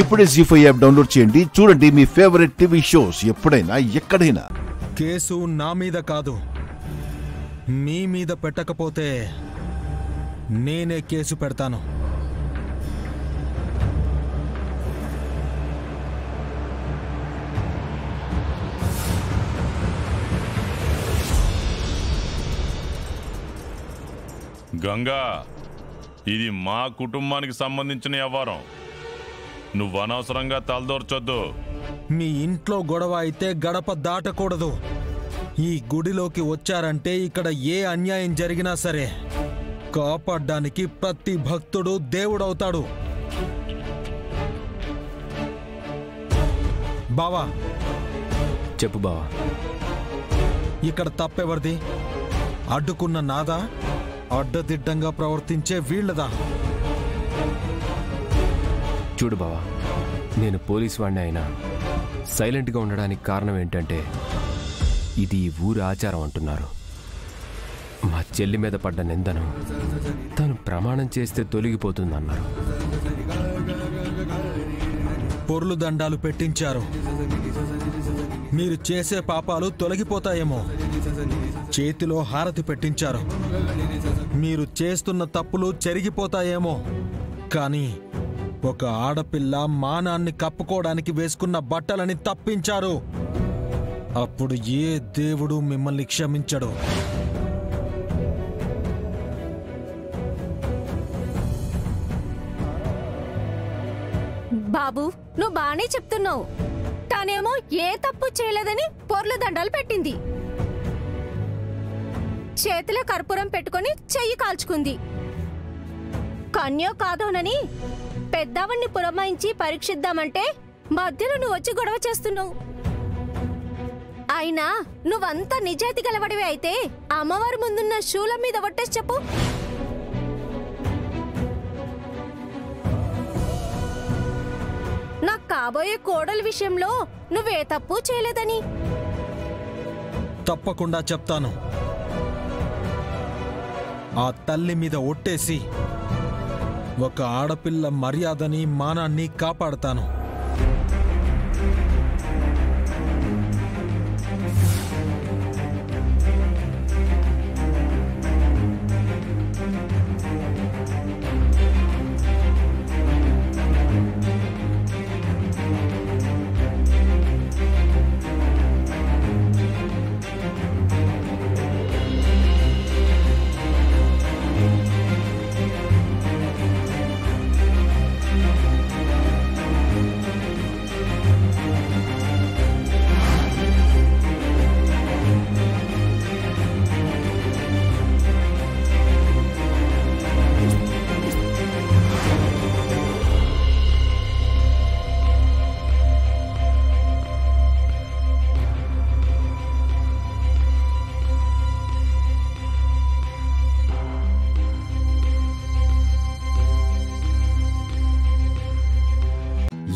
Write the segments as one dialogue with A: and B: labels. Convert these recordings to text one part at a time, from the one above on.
A: ఇప్పుడే జీ5 app download చేయండి. చూడండి మీ ఫేవరెట్ టీవీ షోస్ ఎప్పుడైనా ఎక్కడైనా.
B: కేసు నా మీద కాదు, మీ మీద పెట్టకపోతే నేనే కేసు పెడతాను.
C: గంగా, ఇది మా కుటుంబానికి సంబంధించిన వ్యవహారం. నువ్వు అనవసరంగా తలదూర్చొద్దు.
B: మీ ఇంట్లో గొడవ అయితే గడప దాటకూడదు. ఈ గుడిలోకి వచ్చారంటే ఇక్కడ ఏ అన్యాయం జరిగినా సరే కాపాడడానికి ప్రతి భక్తుడు దేవుడవుతాడు. బావా,
D: చెప్పు బావా.
B: ఇక్కడ తప్పెవరిది? అడ్డుకున్న నాదా, అడ్డదిడ్డంగా ప్రవర్తించే వీళ్ళదా?
D: చూడు బావా, నేను పోలీసు వాడిని అయినా సైలెంట్గా ఉండడానికి కారణం ఏంటంటే ఇది ఈ ఊరి ఆచారం అంటున్నారు. మా చెల్లి మీద పడ్డ నిందను తను ప్రమాణం చేస్తే తొలగిపోతుందన్నారు.
B: పొర్లు దండాలు పెట్టించారు. మీరు చేసే పాపాలు తొలగిపోతాయేమో. చేతిలో హారతి పెట్టించారు. మీరు చేస్తున్న తప్పులు చెరిగిపోతాయేమో. కానీ ఒక ఆడపిల్ల మానాన్ని కప్పుకోవడానికి వేసుకున్న బట్టలని తప్పించారు. అప్పుడు ఏ దేవుడు మిమ్మల్ని క్షమించడు.
E: బాబు, నువ్వు బానే చెప్తున్నావు. తానేమో ఏ తప్పు చేయలేదని పొర్లు దండాలు పెట్టింది. చేతిలో కర్పూరం పెట్టుకుని చెయ్యి కాల్చుకుంది. కన్యో కాదోనని పెద్దవాణ్ణి పురమాయించి పరీక్షిద్దామంటే మధ్యలో నువ్వు వచ్చి గొడవ చేస్తున్నావు. అయినా నువ్వంతా నిజాయితీ గలవడివే అయితే అమ్మవారి ముందున్న శూలం మీద ఒట్టేసి చెప్పు. నాకు కాబోయే కోడల విషయంలో నువ్వే తప్పు చేయలేదని.
B: తప్పకుండా చెప్తాను. ఆ తల్లి మీద ఒట్టేసి ఒక ఆడపిల్ల మర్యాదని మానాన్ని కాపాడతాను.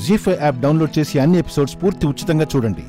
A: జీ5 యాప్ డౌన్లోడ్ చేసి అన్ని ఎపిసోడ్స్ పూర్తి ఉచితంగా చూడండి.